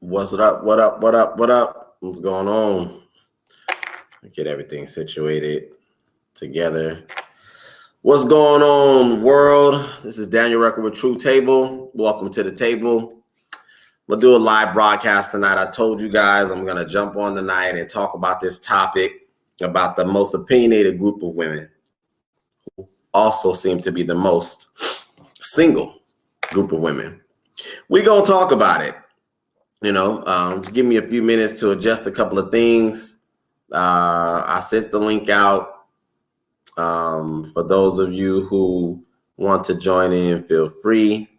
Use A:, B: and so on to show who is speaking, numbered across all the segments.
A: What's up? What up? What up? What up? What's going on? Get everything situated together. What's going on, world? This is Daniel Rucker with Treu Table. Welcome to the table. We'll do a live broadcast tonight. I told you guys I'm going to jump on tonight and talk about this topic about the most opinionated group of women who also seem to be the most single group of women. We're going to talk about it. Just give me a few minutes to adjust a couple of things. I sent the link out. For those of you who want to join in, feel free.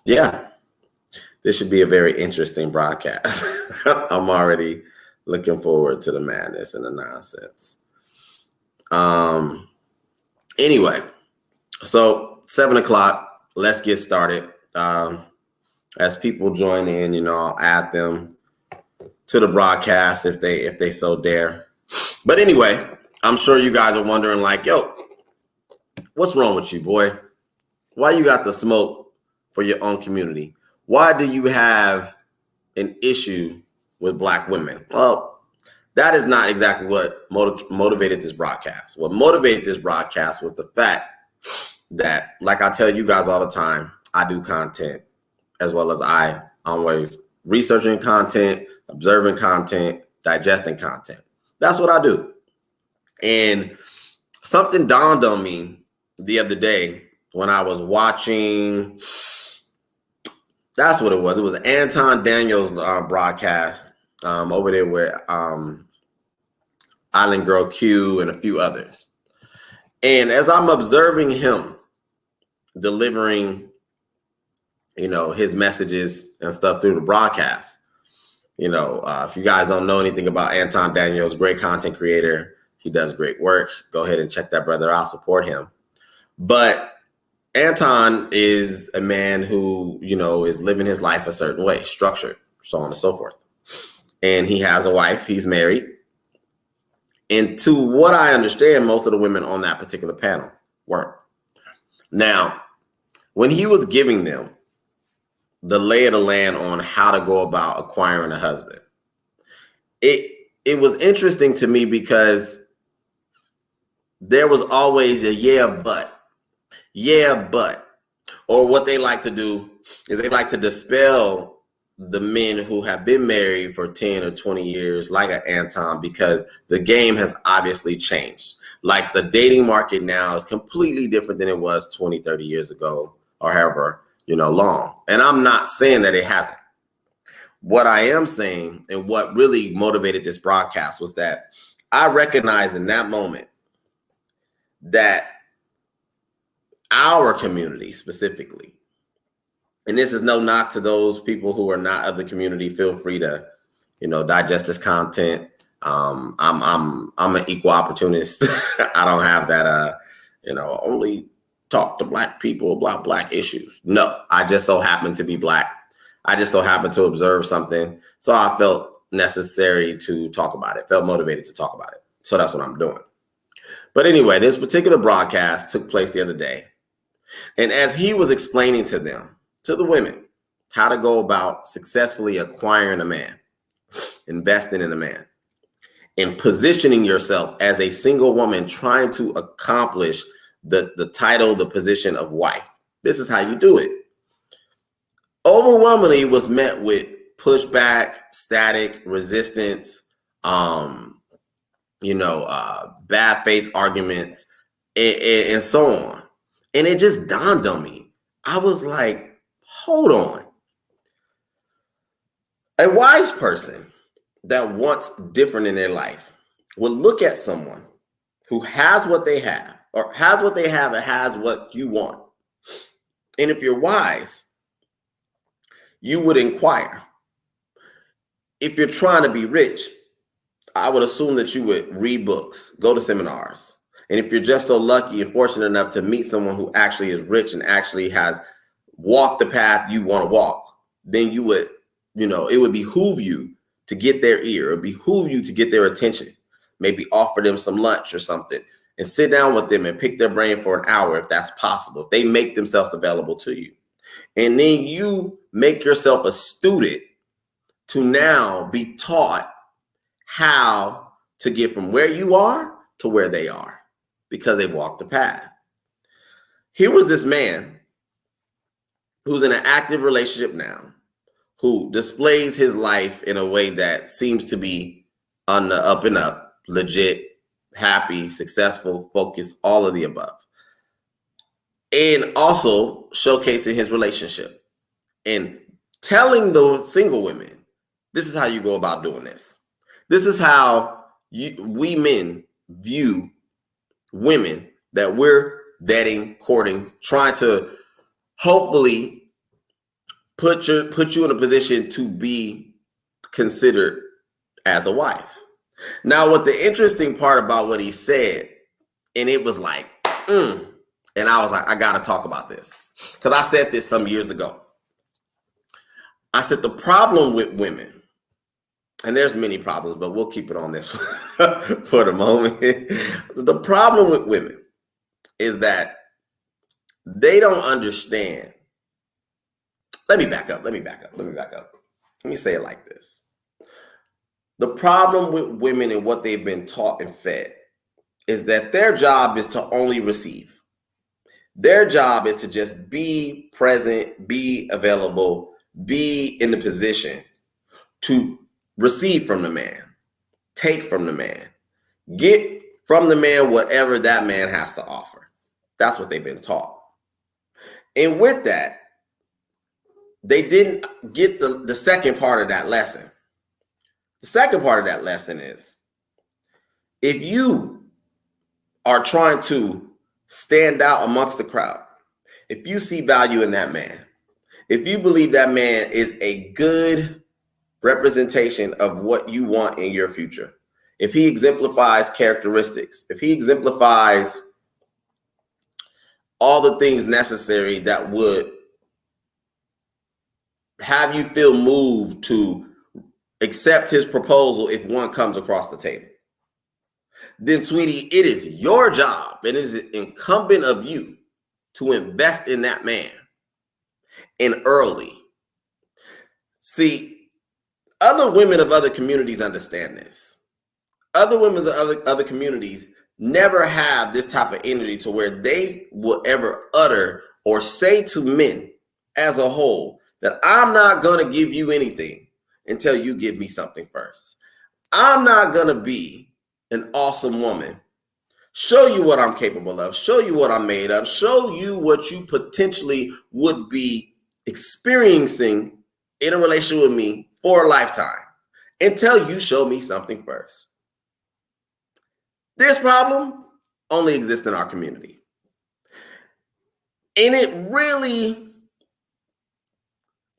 A: This should be a very interesting broadcast. I'm already looking forward to the madness and the nonsense. Anyway, so 7 o'clock, let's get started. As people join in, I'll add them to the broadcast if they so dare. But anyway, I'm sure you guys are wondering, like, yo, what's wrong with you, boy? Why you got the smoke for your own community? Why do you have an issue with Black women? Well, that is not exactly what motivated this broadcast. What motivated this broadcast was the fact that, like I tell you guys all the time, I do content as well as I always researching content, observing content, digesting content. That's what I do. And something dawned on me the other day when I was watching, that's what it was. It was Anton Daniels broadcast over there with Island Girl Q and a few others. And as I'm observing him delivering, his messages and stuff through the broadcast, if you guys don't know anything about Anton Daniels, great content creator, he does great work. Go ahead and check that brother out, support him. But Anton is a man who, is living his life a certain way, structured, so on and so forth. And he has a wife, he's married. And to what I understand, most of the women on that particular panel weren't. Now, when he was giving them the lay of the land on how to go about acquiring a husband, it was interesting to me because there was always a yeah, but, or what they like to do is they like to dispel the men who have been married for 10 or 20 years, like an Anton, because the game has obviously changed. Like the dating market now is completely different than it was 20, 30 years ago, or however, long. And I'm not saying that it hasn't. What I am saying and what really motivated this broadcast was that I recognized in that moment that our community specifically, and this is no knock to those people who are not of the community, feel free to, digest this content. I'm an equal opportunist. I don't have that, only talk to Black people about Black issues. No, I just so happen to be Black. I just so happen to observe something. So I felt necessary to talk about it, felt motivated to talk about it. So that's what I'm doing. But anyway, this particular broadcast took place the other day. And as he was explaining to them, to the women, how to go about successfully acquiring a man, investing in a man, and positioning yourself as a single woman trying to accomplish the title, the position of wife. This is how you do it. Overwhelmingly was met with pushback, static, resistance, bad faith arguments, and so on. And it just dawned on me. I was like, hold on. A wise person that wants different in their life will look at someone who has what they have, or has what they have and has what you want. And if you're wise, you would inquire. If you're trying to be rich, I would assume that you would read books, go to seminars. And if you're just so lucky and fortunate enough to meet someone who actually is rich and actually has walked the path you want to walk, then you would, it would behoove you to get their ear, it would behoove you to get their attention, maybe offer them some lunch or something, and sit down with them and pick their brain for an hour if that's possible, if they make themselves available to you. And then you make yourself a student to now be taught how to get from where you are to where they are because they've walked the path. Here was this man who's in an active relationship now, who displays his life in a way that seems to be on the up and up, legit, happy, successful, focused, all of the above. And also showcasing his relationship and telling those single women, this is how you go about doing this. This is how we men view women that we're dating, courting, trying to hopefully put you in a position to be considered as a wife. Now, what the interesting part about what he said, and it was like, and I was like, I got to talk about this. Because I said this some years ago. I said the problem with women, and there's many problems, but we'll keep it on this for the moment. The problem with women is that they don't understand. Let me back up. Let me say it like this. The problem with women and what they've been taught and fed is that their job is to only receive. Their job is to just be present, be available, be in the position to receive from the man, take from the man, get from the man whatever that man has to offer. That's what they've been taught. And with that, they didn't get the second part of that lesson. The second part of that lesson is, if you are trying to stand out amongst the crowd, if you see value in that man, if you believe that man is a good representation of what you want in your future, if he exemplifies characteristics, if he exemplifies all the things necessary that would have you feel moved to accept his proposal if one comes across the table, then, sweetie, it is your job and it is incumbent of you to invest in that man and early. See, other women of other communities understand this. Other women of other communities never have this type of energy to where they will ever utter or say to men as a whole that I'm not going to give you anything until you give me something first. I'm not going to be an awesome woman, show you what I'm capable of, show you what I'm made of, show you what you potentially would be experiencing in a relationship with me for a lifetime until you show me something first. This problem only exists in our community. And it really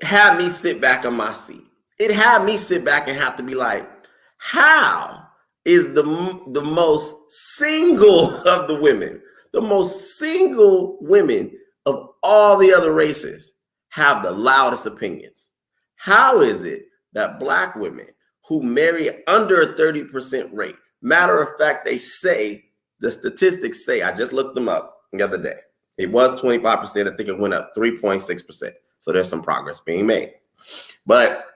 A: had me sit back on my seat. It had me sit back and have to be like, how is the most single of the women, the most single women of all the other races have the loudest opinions? How is it that Black women who marry under a 30% rate, matter of fact, they say, the statistics say, I just looked them up the other day, it was 25%, I think it went up 3.6%. So there's some progress being made. But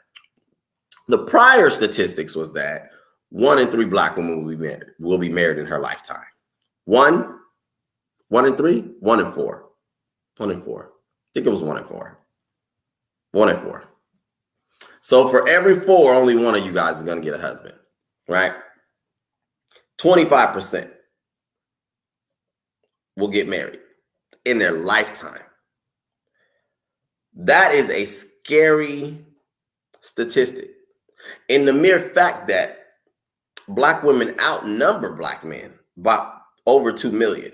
A: the prior statistics was that 1 in 3 Black women will be married in her lifetime. 1 in 3, 1 in 4. 1 in 4. I think it was 1 in 4. 1 in 4. So for every 4, only one of you guys is going to get a husband, right? 25% will get married in their lifetime. That is a scary statistic. And the mere fact that Black women outnumber Black men by over 2 million.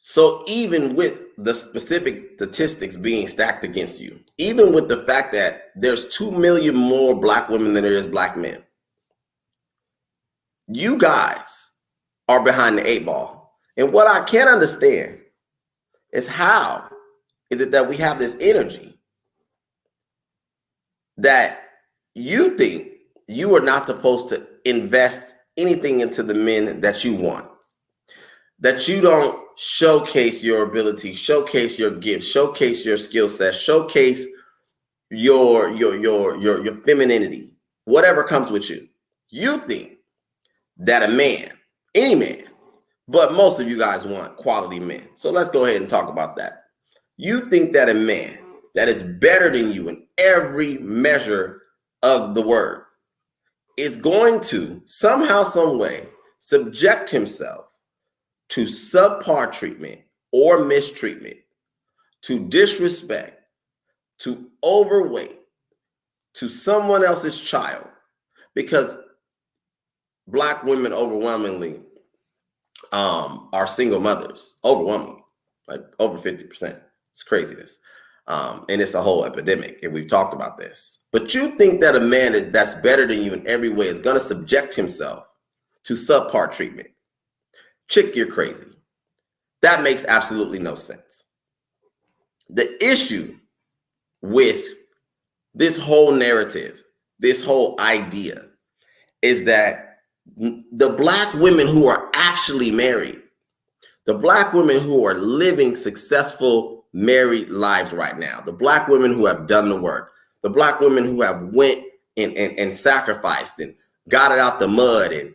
A: So even with the specific statistics being stacked against you, even with the fact that there's 2 million more Black women than there is Black men, you guys are behind the 8 ball. And what I can't understand is how is it that we have this energy that you think you are not supposed to invest anything into the men that you want, that you don't showcase your ability, showcase your gift, showcase your skill set, showcase your femininity, whatever comes with you. You think that a man, any man, but most of you guys want quality men. So let's go ahead and talk about that. You think that a man that is better than you in every measure of the word is going to somehow, some way subject himself to subpar treatment or mistreatment, to disrespect, to overweight, to someone else's child, because Black women overwhelmingly are single mothers, overwhelmingly, like over 50%. It's craziness. And it's a whole epidemic, and we've talked about this. But you think that a man that's better than you in every way is going to subject himself to subpar treatment? Chick, you're crazy. That makes absolutely no sense. The issue with this whole narrative, this whole idea, is that the Black women who are actually married, the Black women who are living successful married lives right now, the Black women who have done the work, the Black women who have went and sacrificed and got it out the mud and,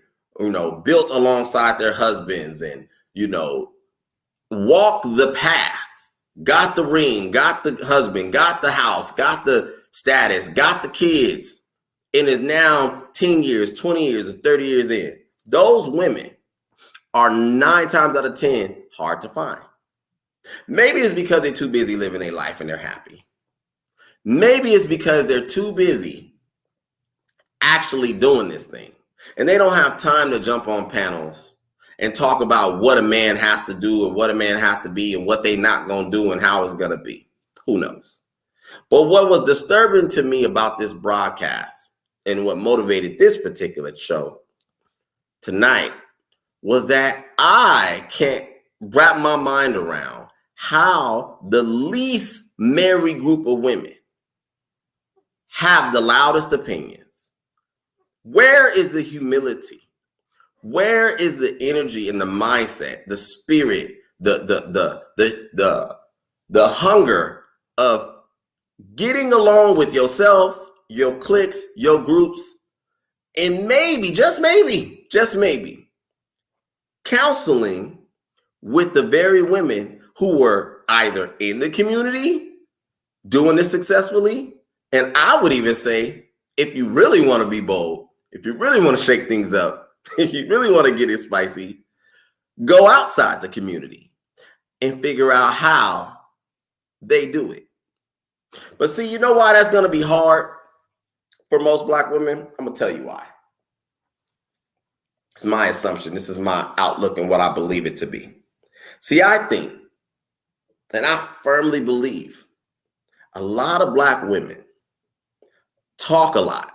A: built alongside their husbands and, walked the path, got the ring, got the husband, got the house, got the status, got the kids, and is now 10 years, 20 years, or 30 years in. Those women are 9 times out of 10 hard to find. Maybe it's because they're too busy living their life and they're happy. Maybe it's because they're too busy actually doing this thing. And they don't have time to jump on panels and talk about what a man has to do and what a man has to be and what they're not going to do and how it's going to be. Who knows? But what was disturbing to me about this broadcast and what motivated this particular show tonight was that I can't wrap my mind around how the least married group of women have the loudest opinions. Where is the humility? Where is the energy and the mindset, the spirit, the hunger of getting along with yourself, your cliques, your groups, and maybe, just maybe, counseling with the very women who were either in the community doing this successfully, and I would even say, if you really want to be bold, if you really want to shake things up, if you really want to get it spicy, go outside the community and figure out how they do it. But see, you know why that's going to be hard for most Black women? I'm going to tell you why. It's my assumption. This is my outlook and what I believe it to be. See, I think, and I firmly believe, a lot of Black women talk a lot.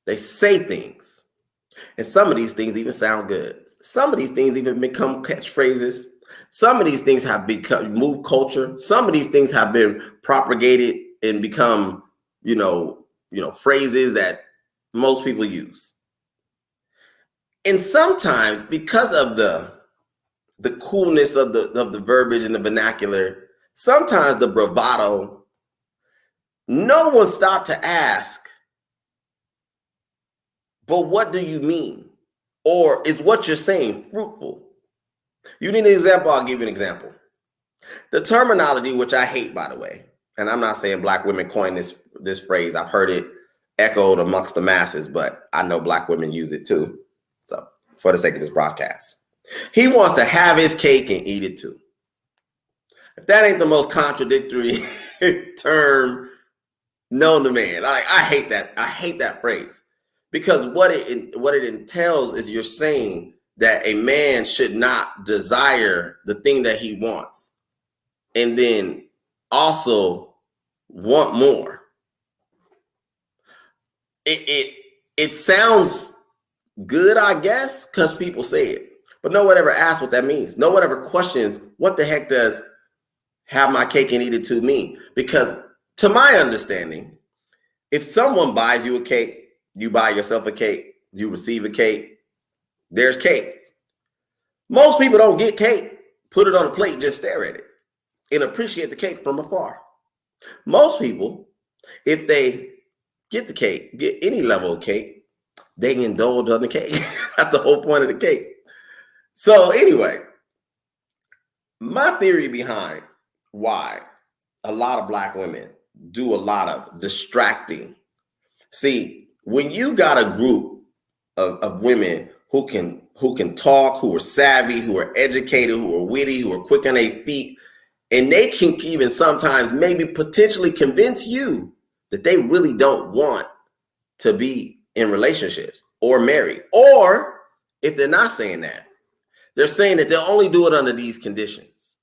A: They say things. And some of these things even sound good. Some of these things even become catchphrases. Some of these things have become move culture. Some of these things have been propagated and become, phrases that most people use. And sometimes, because of the coolness of the verbiage and the vernacular, sometimes the bravado, no one stopped to ask, but what do you mean? Or is what you're saying fruitful? You need an example? I'll give you an example. The terminology, which I hate, by the way, and I'm not saying Black women coined this phrase. I've heard it echoed amongst the masses, but I know Black women use it too. So for the sake of this broadcast, he wants to have his cake and eat it too. If that ain't the most contradictory term known to man, I hate that. I hate that phrase. Because what it entails is you're saying that a man should not desire the thing that he wants and then also want more. It sounds good, I guess, because people say it. But no one ever asks what that means. No one ever questions what the heck does have my cake and eat it too mean? Because to my understanding, if someone buys you a cake, you buy yourself a cake, you receive a cake, there's cake. Most people don't get cake, put it on a plate, just stare at it and appreciate the cake from afar. Most people If they get the cake, get any level of cake, they can indulge on the cake. That's the whole point of the cake. So anyway, my theory behind why a lot of Black women do a lot of distracting. See, when you got a group of women who can talk, who are savvy, who are educated, who are witty, who are quick on their feet, and they can even sometimes maybe potentially convince you that they really don't want to be in relationships or married. Or if they're not saying that, they're saying that they'll only do it under these conditions.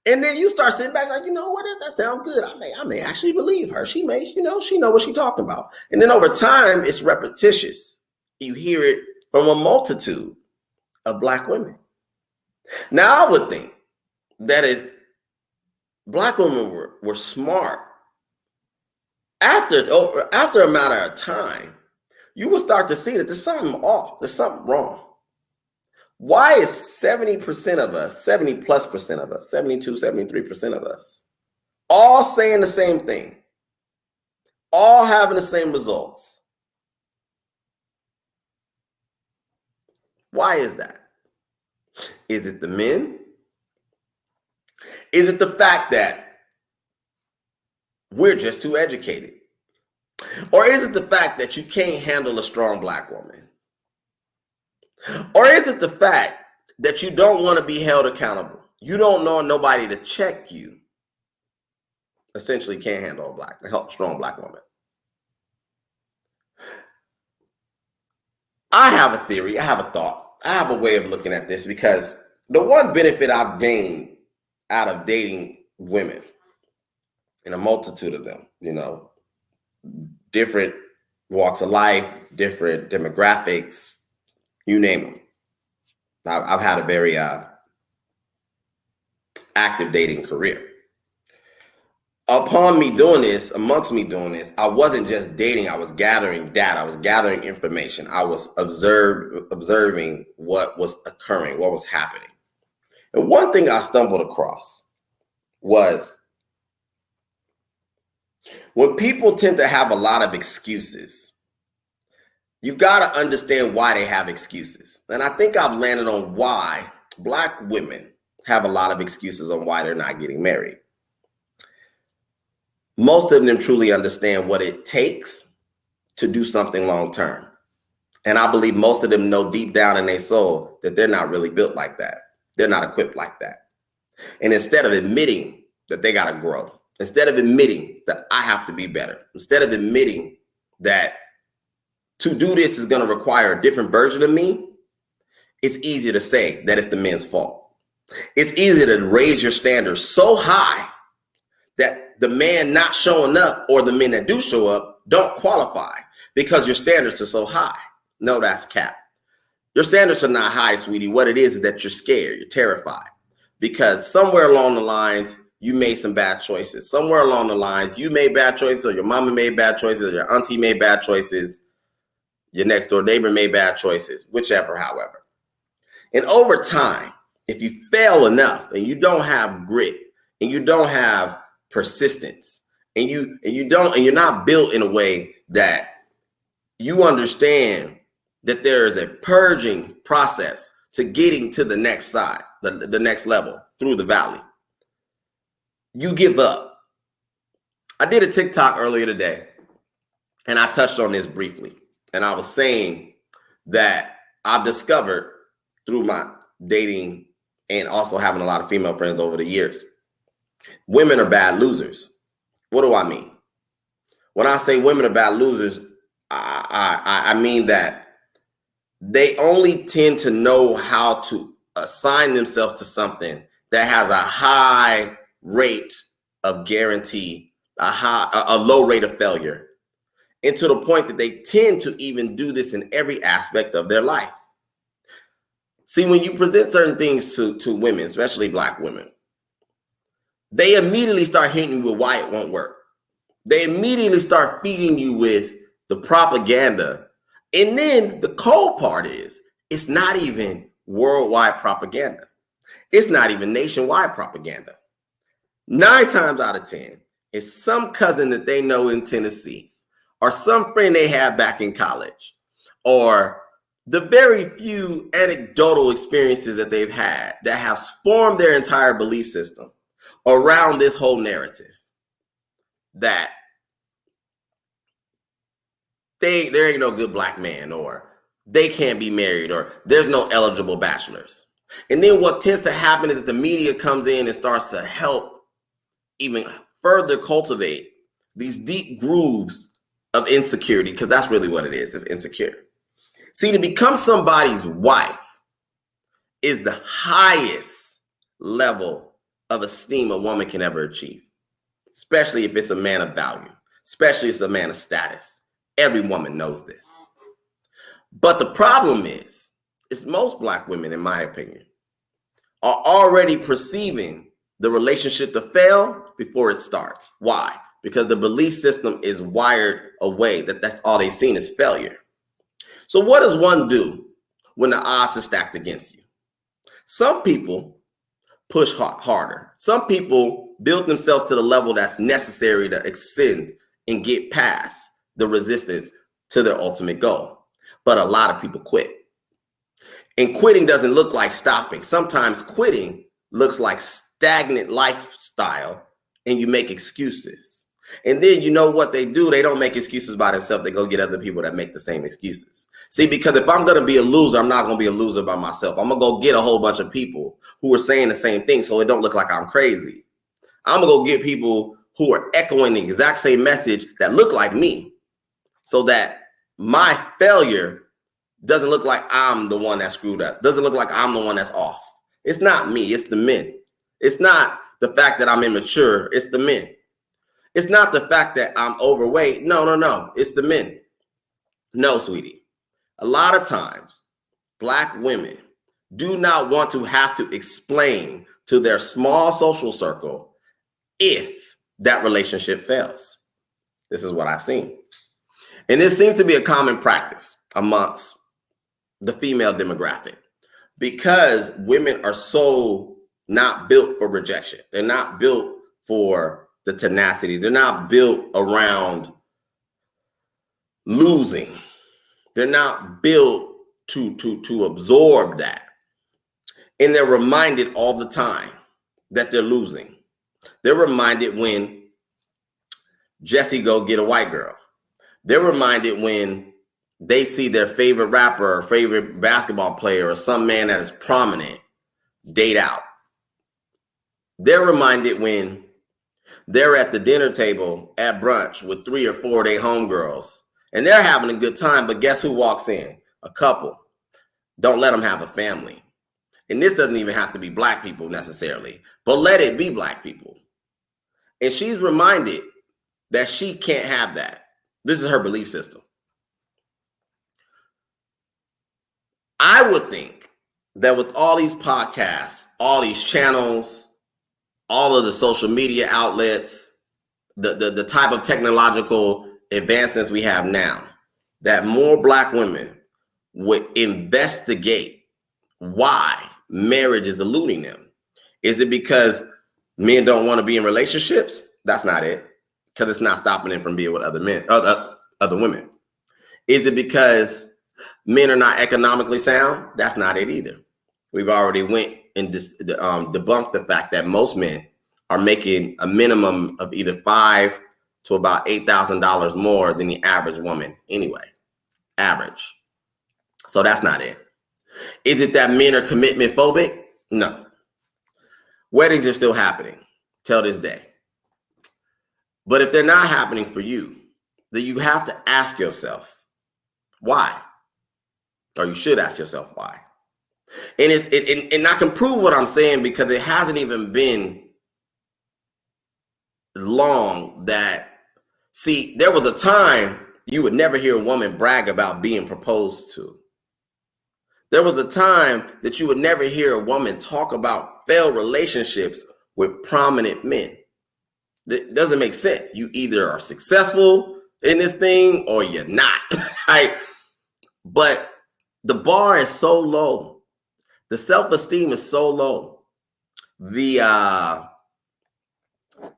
A: And then you start sitting back like, you know what, that sounds good. I may actually believe her. She may, she know what she's talking about. And then over time, it's repetitious. You hear it from a multitude of Black women. Now, I would think that if Black women were smart, after a matter of time, you will start to see that there's something off, there's something wrong. Why is 70% of us, 70+% of us, 72, 73% of us, all saying the same thing, all having the same results? Why is that? Is it the men? Is it the fact that we're just too educated? Or is it the fact that you can't handle a strong Black woman? Or is it the fact that you don't want to be held accountable? You don't know nobody to check you. Essentially can't handle a strong Black woman. I have a theory, I have a thought, I have a way of looking at this, because the one benefit I've gained out of dating women, and a multitude of them, different walks of life, different demographics, you name them. I've had a very active dating career. Amongst me doing this, I wasn't just dating, I was gathering data, I was gathering information, I was observing what was occurring, what was happening. And one thing I stumbled across was when people tend to have a lot of excuses, you got to understand why they have excuses. And I think I've landed on why Black women have a lot of excuses on why they're not getting married. Most of them truly understand what it takes to do something long term. And I believe most of them know deep down in their soul that they're not really built like that. They're not equipped like that. And instead of admitting that they got to grow, instead of admitting that I have to be better, instead of admitting that to do this is going to require a different version of me, it's easy to say that it's the men's fault. It's easy to raise your standards so high that the man not showing up or the men that do show up don't qualify because your standards are so high. No, that's cap. Your standards are not high, sweetie. What it is that you're scared, you're terrified, because somewhere along the lines, you made some bad choices. Somewhere along the lines, you made bad choices, or your mama made bad choices, or your auntie made bad choices, your next door neighbor made bad choices, whichever, however. And over time, if you fail enough and you don't have grit and you don't have persistence and you're not built in a way that you understand that there is a purging process to getting to the next side, the next level through the valley, you give up. I did a TikTok earlier today and I touched on this briefly. And I was saying that I've discovered through my dating and also having a lot of female friends over the years, women are bad losers. What do I mean? When I say women are bad losers, I mean that they only tend to know how to assign themselves to something that has a high rate of guarantee, a low rate of failure, and to the point that they tend to even do this in every aspect of their life. See, when you present certain things to women, especially Black women, they immediately start hitting you with why it won't work. They immediately start feeding you with the propaganda. And then the cold part is, it's not even worldwide propaganda. It's not even nationwide propaganda. 9 times out of 10, is some cousin that they know in Tennessee, or some friend they had back in college, or the very few anecdotal experiences that they've had that have formed their entire belief system around this whole narrative that there ain't no good black man, or they can't be married, or there's no eligible bachelors. And then what tends to happen is that the media comes in and starts to help even further cultivate these deep grooves of insecurity, because that's really what it is. It's insecure. See, to become somebody's wife is the highest level of esteem a woman can ever achieve, especially if it's a man of value, especially if it's a man of status. Every woman knows this. But the problem is most black women, in my opinion, are already perceiving the relationship to fail before it starts. Why? Because the belief system is wired away that that's all they've seen is failure. So what does one do when the odds are stacked against you? Some people push harder. Some people build themselves to the level that's necessary to ascend and get past the resistance to their ultimate goal. But a lot of people quit. And quitting doesn't look like stopping. Sometimes quitting looks like stagnant lifestyle, and you make excuses. And then you know what they do? They don't make excuses by themselves. They go get other people that make the same excuses. See, because if I'm going to be a loser, I'm not going to be a loser by myself. I'm going to go get a whole bunch of people who are saying the same thing so it don't look like I'm crazy. I'm going to go get people who are echoing the exact same message that look like me so that my failure doesn't look like I'm the one that screwed up. Doesn't look like I'm the one that's off. It's not me. It's the men. It's not the fact that I'm immature. It's the men. It's not the fact that I'm overweight. No. It's the men. No, sweetie. A lot of times, black women do not want to have to explain to their small social circle if that relationship fails. This is what I've seen. And this seems to be a common practice amongst the female demographic because women are so not built for rejection. They're not built for the tenacity. They're not built around losing. They're not built to absorb that. And they're reminded all the time that they're losing. They're reminded when Jesse go get a white girl. They're reminded when they see their favorite rapper or favorite basketball player or some man that is prominent date out. They're reminded when they're at the dinner table at brunch with 3 or 4 of their homegirls and they're having a good time, but guess who walks in? A couple. Don't let them have a family. And this doesn't even have to be black people necessarily, but let it be black people. And she's reminded that she can't have that. This is her belief system. I would think that with all these podcasts, all these channels, all of the social media outlets, the type of technological advancements we have now, that more black women would investigate why marriage is eluding them. Is it because men don't want to be in relationships? That's not it, because it's not stopping them from being with other men, other women. Is it because men are not economically sound? That's not it either. We've already went and debunked the fact that most men are making a minimum of either $5,000 to about $8,000 more than the average woman anyway. Average. So that's not it. Is it that men are commitment phobic? No. Weddings are still happening till this day. But if they're not happening for you, then you have to ask yourself, why? Or you should ask yourself why. And and I can prove what I'm saying because it hasn't even been long that, see, there was a time you would never hear a woman brag about being proposed to. There was a time that you would never hear a woman talk about failed relationships with prominent men. That doesn't make sense. You either are successful in this thing or you're not. Right? But the bar is so low. The self-esteem is so low. The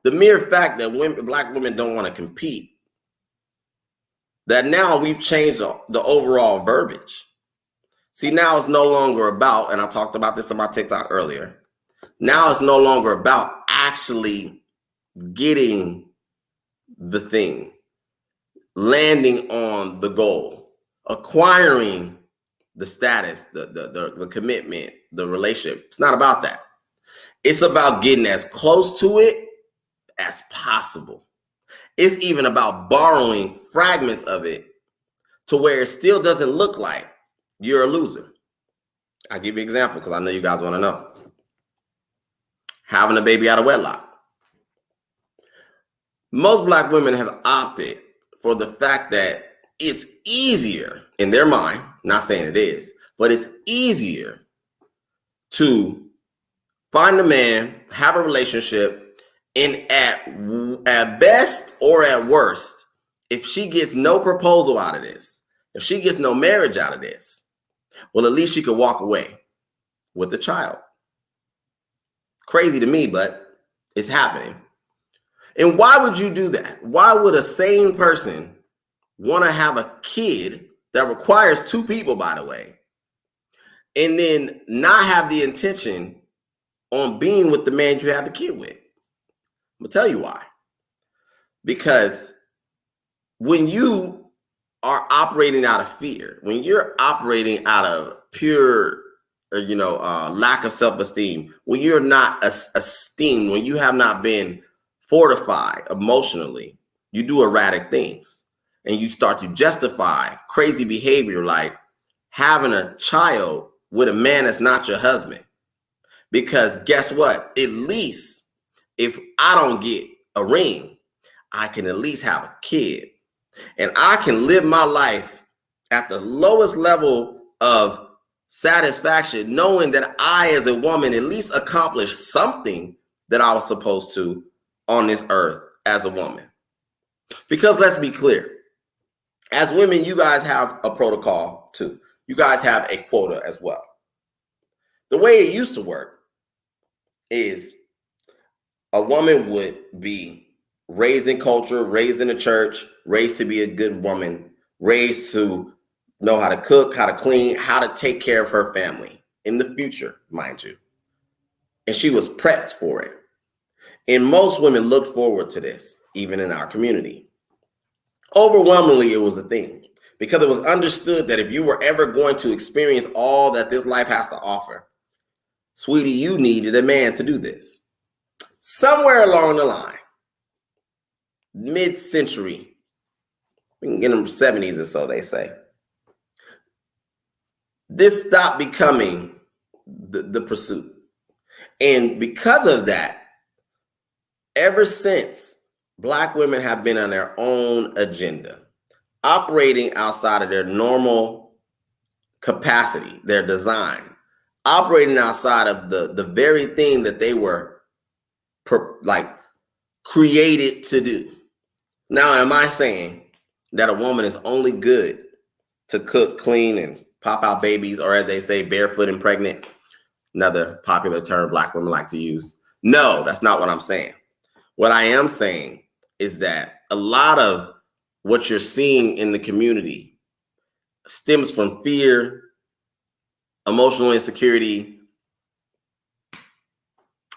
A: The mere fact that black women don't want to compete, that now we've changed the overall verbiage. See, now it's no longer about, and I talked about this on my TikTok earlier, now it's no longer about actually getting the thing, landing on the goal, acquiring the status, the commitment, the relationship. It's not about that. It's about getting as close to it as possible. It's even about borrowing fragments of it to where it still doesn't look like you're a loser. I'll give you an example because I know you guys want to know. Having a baby out of wedlock. Most black women have opted for the fact that it's easier in their mind, not saying it is, but it's easier to find a man, have a relationship, and at best or at worst, if she gets no proposal out of this, if she gets no marriage out of this, well, at least she could walk away with the child. Crazy to me, but it's happening. And why would you do that? Why would a sane person want to have a kid that requires two people, by the way, and then not have the intention on being with the man you have the kid with? I'm going to tell you why. Because when you are operating out of fear, when you're operating out of pure lack of self-esteem, when you're not esteemed, when you have not been fortified emotionally, you do erratic things and you start to justify crazy behavior like having a child with a man that's not your husband. Because guess what? At least if I don't get a ring, I can at least have a kid and I can live my life at the lowest level of satisfaction, knowing that I, as a woman, at least accomplished something that I was supposed to on this earth as a woman. Because let's be clear, as women, you guys have a protocol too. You guys have a quota as well. The way it used to work is a woman would be raised in culture, raised in the church, raised to be a good woman, raised to know how to cook, how to clean, how to take care of her family in the future, mind you. And she was prepped for it. And most women looked forward to this, even in our community. Overwhelmingly, it was a thing because it was understood that if you were ever going to experience all that this life has to offer, sweetie, you needed a man to do this. Somewhere along the line, mid-century, we can get them 70s or so, they say, this stopped becoming the pursuit. And because of that, ever since, Black women have been on their own agenda, operating outside of their normal capacity, their design, operating outside of the very thing that they were created to do. Now, am I saying that a woman is only good to cook, clean, and pop out babies, or as they say, barefoot and pregnant? Another popular term Black women like to use. No, that's not what I'm saying. What I am saying is that a lot of what you're seeing in the community stems from fear, emotional insecurity,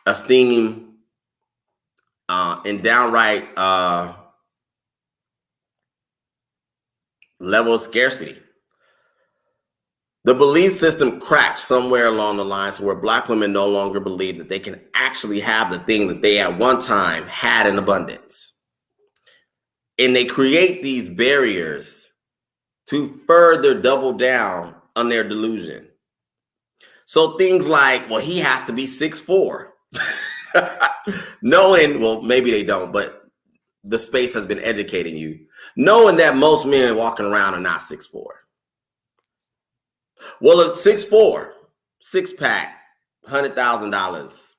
A: esteem, and downright level of scarcity. The belief system cracked somewhere along the lines where Black women no longer believe that they can actually have the thing that they at one time had in abundance. And they create these barriers to further double down on their delusion. So things like, well, he has to be 6'4". Knowing, well, maybe they don't, but the space has been educating you. Knowing that most men walking around are not 6'4". Well, it's 6'4", six-pack, $100,000,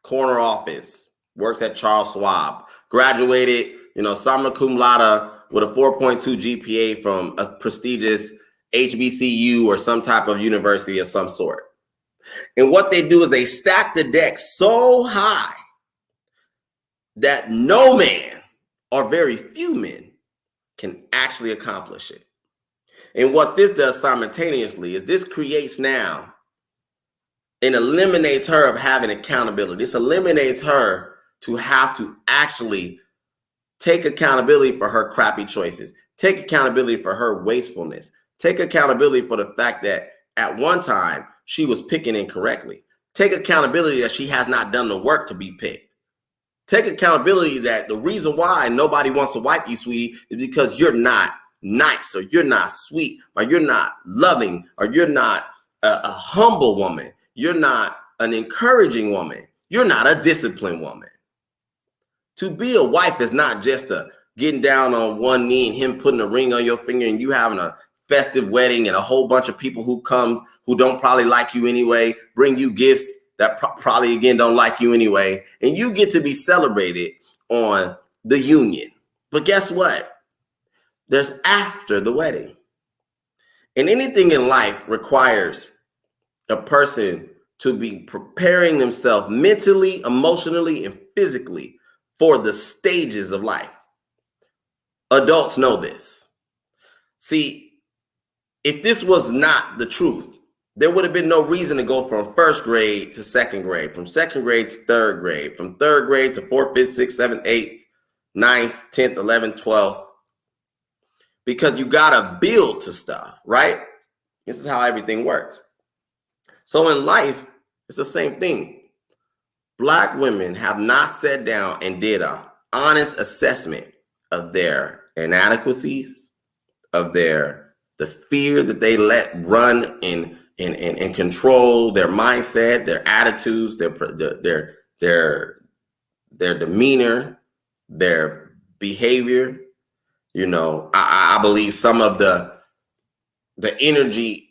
A: corner office, works at Charles Schwab, graduated, summa cum laude with a 4.2 GPA from a prestigious HBCU or some type of university of some sort. And what they do is they stack the deck so high that no man or very few men can actually accomplish it. And what this does simultaneously is this creates now and eliminates her of having accountability. This eliminates her to have to actually take accountability for her crappy choices, take accountability for her wastefulness, take accountability for the fact that at one time she was picking incorrectly, take accountability that she has not done the work to be picked, take accountability that the reason why nobody wants to wipe you, sweetie, is because you're not nice, or you're not sweet, or you're not loving, or you're not a humble woman, you're not an encouraging woman, you're not a disciplined woman. To be a wife is not just a getting down on one knee and him putting a ring on your finger and you having a festive wedding and a whole bunch of people who comes who don't probably like you anyway, bring you gifts that probably again don't like you anyway, and you get to be celebrated on the union. But guess what? There's after the wedding. And anything in life requires a person to be preparing themselves mentally, emotionally, and physically for the stages of life. Adults know this. See, if this was not the truth, there would have been no reason to go from first grade to second grade, from second grade to third grade, from third grade to fourth, fifth, sixth, seventh, eighth, ninth, 10th, 11th, 12th, because you got to build to stuff, right? This is how everything works. So in life, it's the same thing. Black women have not sat down and did an honest assessment of their inadequacies, of the fear that they let run and control their mindset, their attitudes, their demeanor, their behavior. You know, I believe some of the energy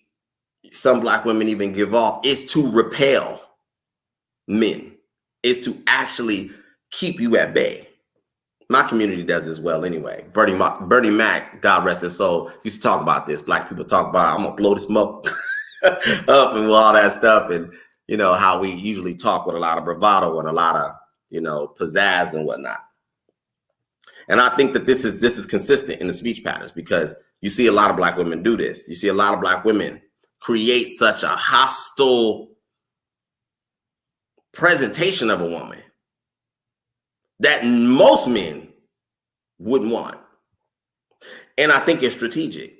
A: some Black women even give off is to repel men, is to actually keep you at bay. My community does as well anyway. Bernie Mac, God rest his soul, used to talk about this. Black people talk about, I'm gonna blow this up and all that stuff. And you know, how we usually talk with a lot of bravado and a lot of, you know, pizzazz and whatnot. And I think that this is consistent in the speech patterns, because you see a lot of Black women do this. You see a lot of Black women create such a hostile presentation of a woman that most men wouldn't want. And I think it's strategic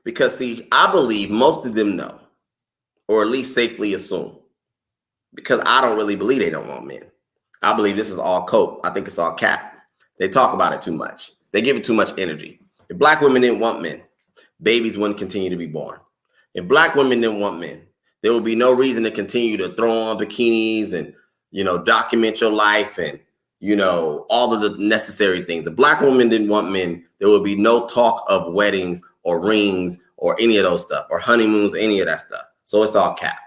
A: because, see, I believe most of them know, or at least safely assume, because I don't really believe they don't want men. I believe this is all cope. I think it's all cap. They talk about it too much. They give it too much energy. If Black women didn't want men, babies wouldn't continue to be born. If Black women didn't want men, there would be no reason to continue to throw on bikinis and, you know, document your life and, you know, all of the necessary things. If Black women didn't want men, there would be no talk of weddings or rings or any of those stuff, or honeymoons, any of that stuff. So it's all cap.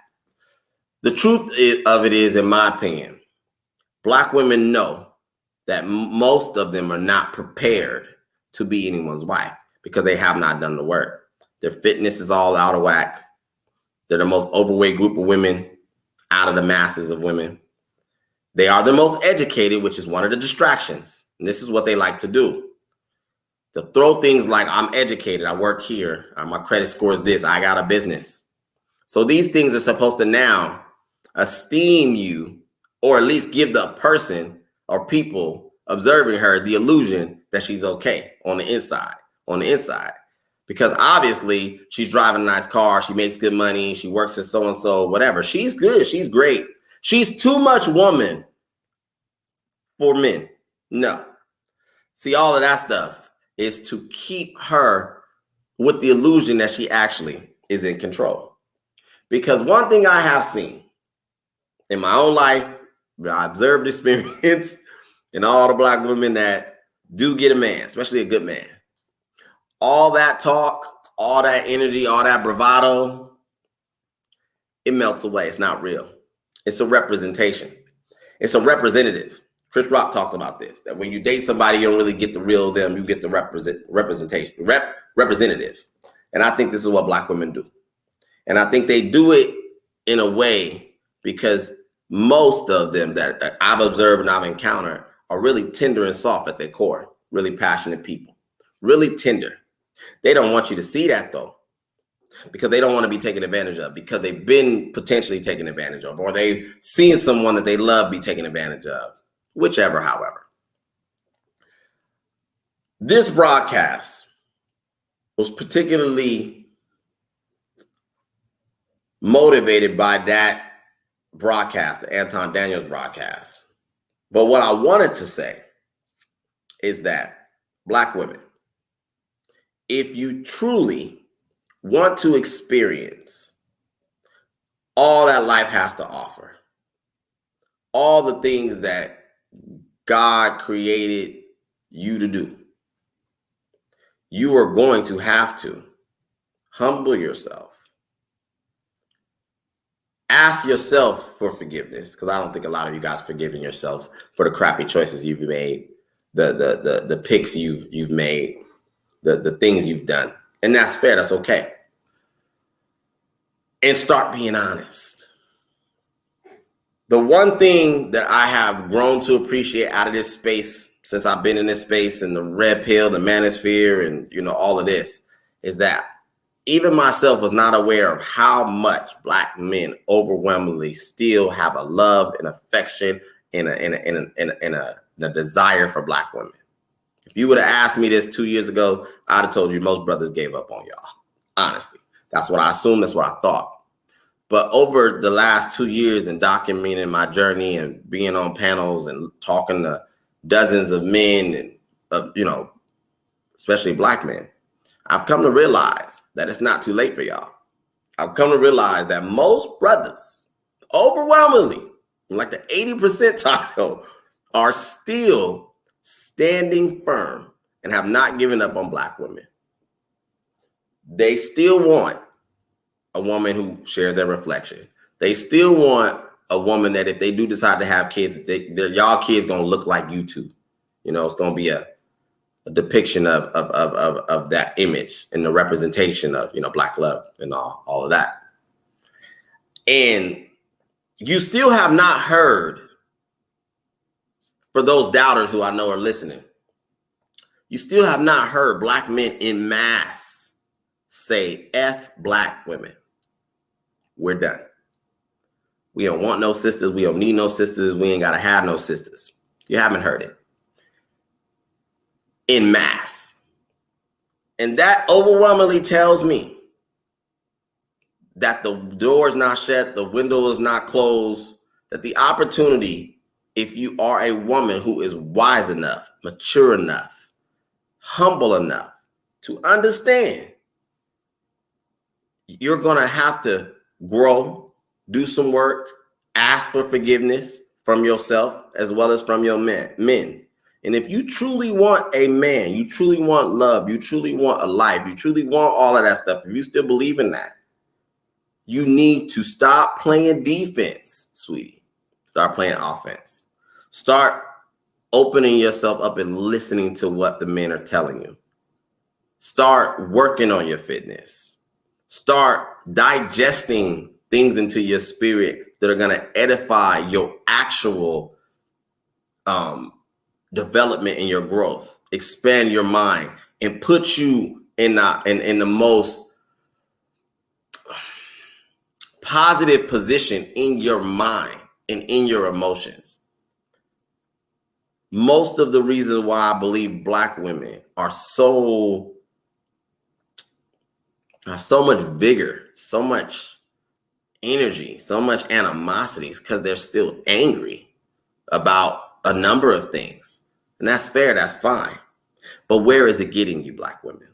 A: The truth of it is, in my opinion, Black women know that most of them are not prepared to be anyone's wife because they have not done the work. Their fitness is all out of whack. They're the most overweight group of women out of the masses of women. They are the most educated, which is one of the distractions. And this is what they like to do. To throw things like, I'm educated, I work here, my credit score is this, I got a business. So these things are supposed to now esteem you, or at least give the person or people observing her the illusion that she's okay on the inside. Because obviously she's driving a nice car, she makes good money, she works at so-and-so, whatever. She's good, she's great. She's too much woman for men. No. See, all of that stuff is to keep her with the illusion that she actually is in control. Because one thing I have seen in my own life, I observed experience in all the Black women that do get a man, especially a good man. All that talk, all that energy, all that bravado, it melts away. It's not real. It's a representation. It's a representative. Chris Rock talked about this, that when you date somebody, you don't really get the real them, you get the representative. And I think this is what Black women do. And I think they do it in a way because most of them that I've observed and I've encountered are really tender and soft at their core, really passionate people, really tender. They don't want you to see that though, because they don't want to be taken advantage of, because they've been potentially taken advantage of, or they've seen someone that they love be taken advantage of, whichever, however. This broadcast was particularly motivated by that broadcast, the Anton Daniels broadcast. But what I wanted to say is that Black women, if you truly want to experience all that life has to offer, all the things that God created you to do, you are going to have to humble yourself. Ask yourself for forgiveness, because I don't think a lot of you guys forgiven yourselves for the crappy choices you've made, the picks you've made, the things you've done. And that's fair, that's okay. And start being honest. The one thing that I have grown to appreciate out of this space, since I've been in this space, and the red pill, the manosphere, and all of this, is that even myself was not aware of how much Black men overwhelmingly still have a love and affection and a desire for Black women. If you would have asked me this 2 years ago, I'd have told you most brothers gave up on y'all. Honestly, that's what I assumed. That's what I thought. But over the last 2 years and documenting my journey and being on panels and talking to dozens of men and, especially Black men, I've come to realize that it's not too late for y'all. I've come to realize that most brothers, overwhelmingly, like the 80 percentile, are still standing firm and have not given up on Black women. They still want a woman who shares their reflection. They still want a woman that if they do decide to have kids, y'all kids gonna look like you too. It's gonna be a depiction of that image and the representation of Black love and all of that. And you still have not heard, for those doubters who I know are listening, you still have not heard Black men in mass say, F Black women. We're done. We don't want no sisters. We don't need no sisters. We ain't got to have no sisters. You haven't heard it. In mass. And that overwhelmingly tells me that the door is not shut, the window is not closed, that the opportunity, if you are a woman who is wise enough, mature enough, humble enough to understand, you're going to have to grow, do some work, ask for forgiveness from yourself as well as from your men. And if you truly want a man, you truly want love, you truly want a life, you truly want all of that stuff, if you still believe in that, you need to stop playing defense, sweetie. Start playing offense. Start opening yourself up and listening to what the men are telling you. Start working on your fitness. Start digesting things into your spirit that are going to edify your actual development and your growth, expand your mind, and put you in the most positive position in your mind and in your emotions. Most of the reasons why I believe Black women have so much vigor, so much energy, so much animosity is because they're still angry about a number of things. And that's fair, that's fine. But where is it getting you, Black women?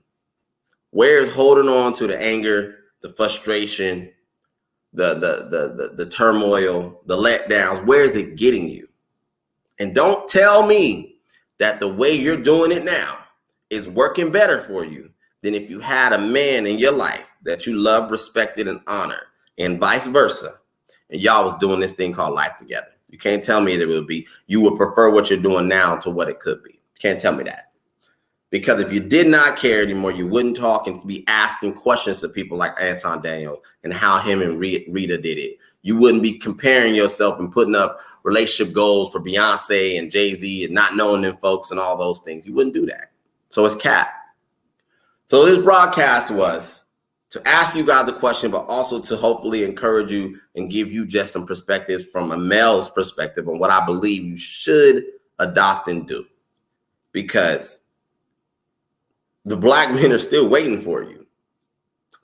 A: Where is holding on to the anger, the frustration, the turmoil, the letdowns? Where is it getting you? And don't tell me that the way you're doing it now is working better for you than if you had a man in your life that you love, respected, and honored, and vice versa, and y'all was doing this thing called life together. You can't tell me that it would be, you would prefer what you're doing now to what it could be. You can't tell me that. Because if you did not care anymore, you wouldn't talk and be asking questions to people like Anton Daniels and how him and Rita did it. You wouldn't be comparing yourself and putting up relationship goals for Beyonce and Jay-Z and not knowing them folks and all those things. You wouldn't do that. So it's cap. So this broadcast was to ask you guys a question, but also to hopefully encourage you and give you just some perspectives from a male's perspective on what I believe you should adopt and do. Because the black men are still waiting for you,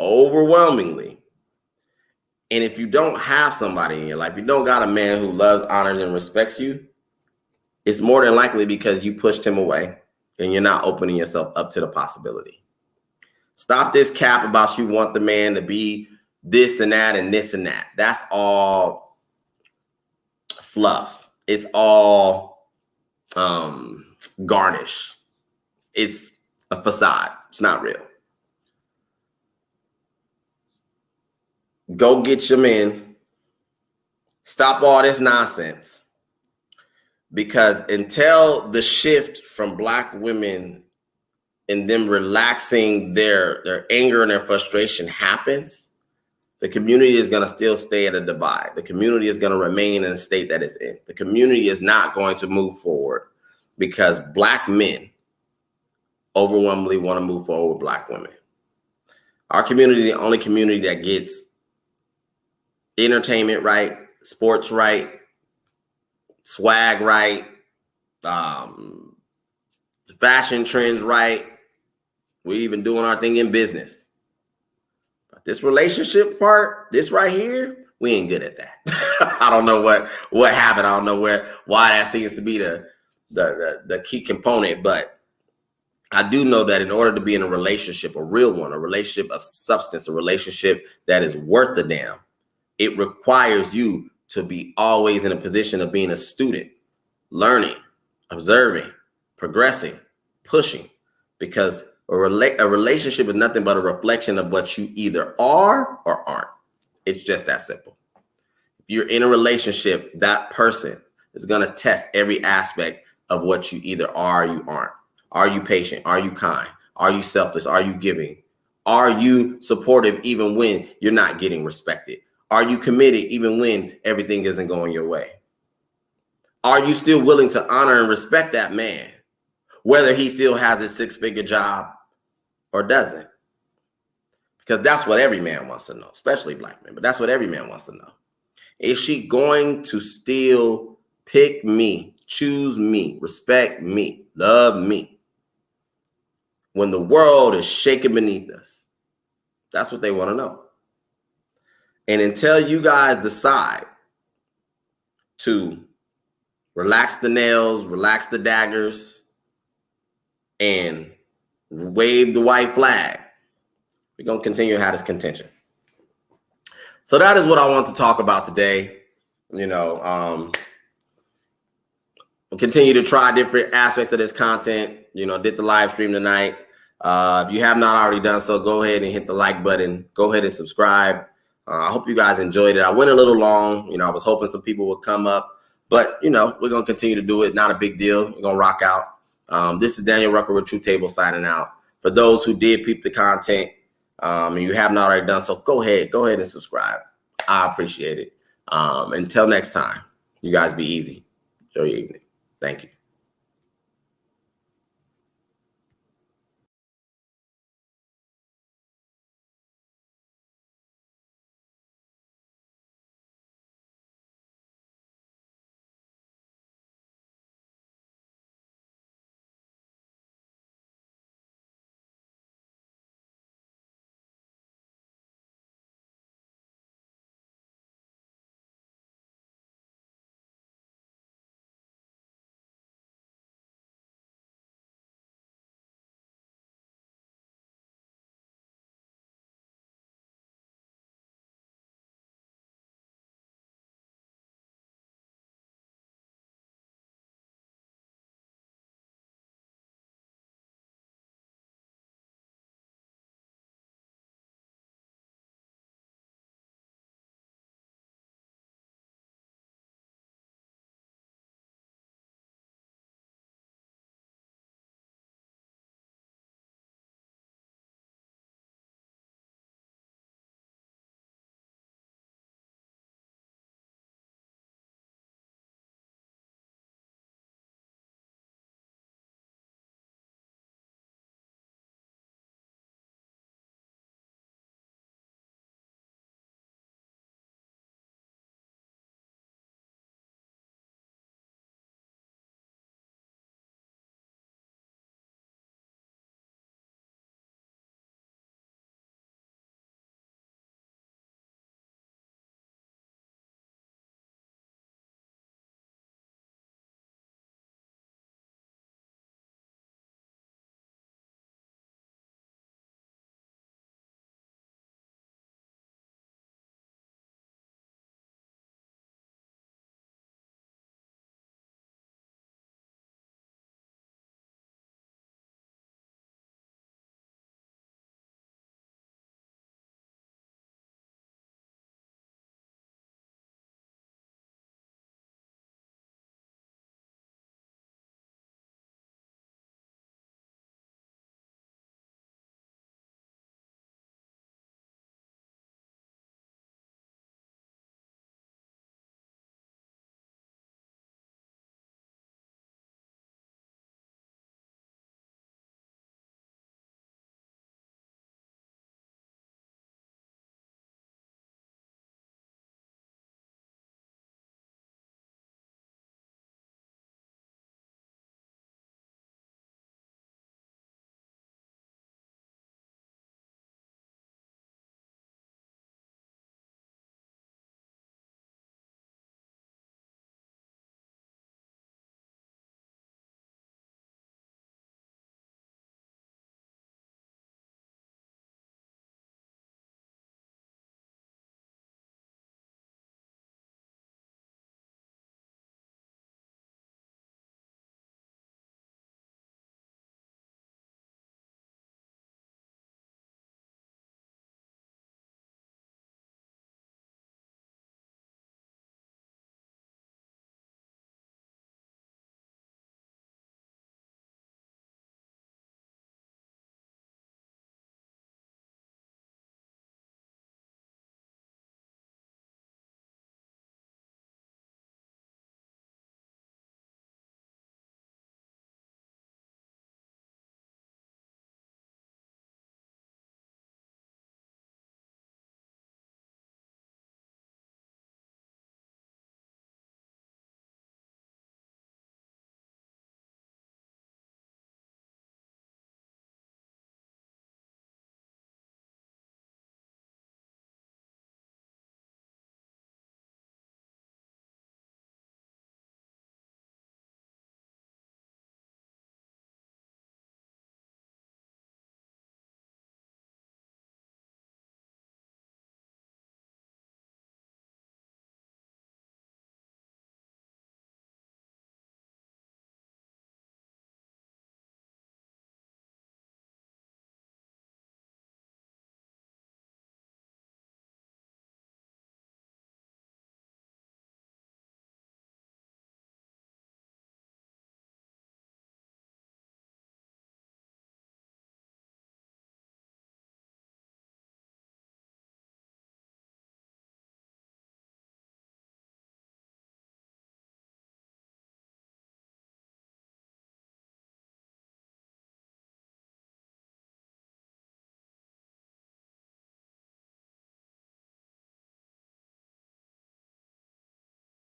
A: overwhelmingly. And if you don't have somebody in your life, you don't got a man who loves, honors, and respects you, it's more than likely because you pushed him away and you're not opening yourself up to the possibility. Stop this cap about you want the man to be this and that and this and that. That's all fluff. It's all garnish. It's a facade. It's not real. Go get your men. Stop all this nonsense. Because until the shift from black women and them relaxing their anger and their frustration happens, the community is going to still stay at a divide. The community is going to remain in a state that it's in. The community is not going to move forward because black men overwhelmingly want to move forward with black women. Our community is the only community that gets entertainment right, sports right, swag right, fashion trends right. We're even doing our thing in business. But this relationship part, this right here, we ain't good at that. I don't know what happened. I don't know why that seems to be the key component, but I do know that in order to be in a relationship, a real one, a relationship of substance, a relationship that is worth the damn, it requires you to be always in a position of being a student, learning, observing, progressing, pushing, because a relationship is nothing but a reflection of what you either are or aren't. It's just that simple. If you're in a relationship, that person is going to test every aspect of what you either are or you aren't. Are you patient? Are you kind? Are you selfless? Are you giving? Are you supportive even when you're not getting respected? Are you committed even when everything isn't going your way? Are you still willing to honor and respect that man, whether he still has a six-figure job or doesn't? Because that's what every man wants to know, especially black men, but that's what every man wants to know. Is she going to still pick me, choose me, respect me, love me when the world is shaking beneath us? That's what they want to know. And until you guys decide to relax the nails, relax the daggers, and wave the white flag, we're going to continue to have this contention. So that is what I want to talk about today. We'll continue to try different aspects of this content. Did the live stream tonight. If you have not already done so, go ahead and hit the like button. Go ahead and subscribe. I hope you guys enjoyed it. I went a little long. I was hoping some people would come up, but we're going to continue to do it. Not a big deal. We're going to rock out. This is Daniel Rucker with True Table signing out. For those who did peep the content, and you have not already done so, go ahead and subscribe. I appreciate it. Until next time, you guys be easy. Enjoy your evening. Thank you.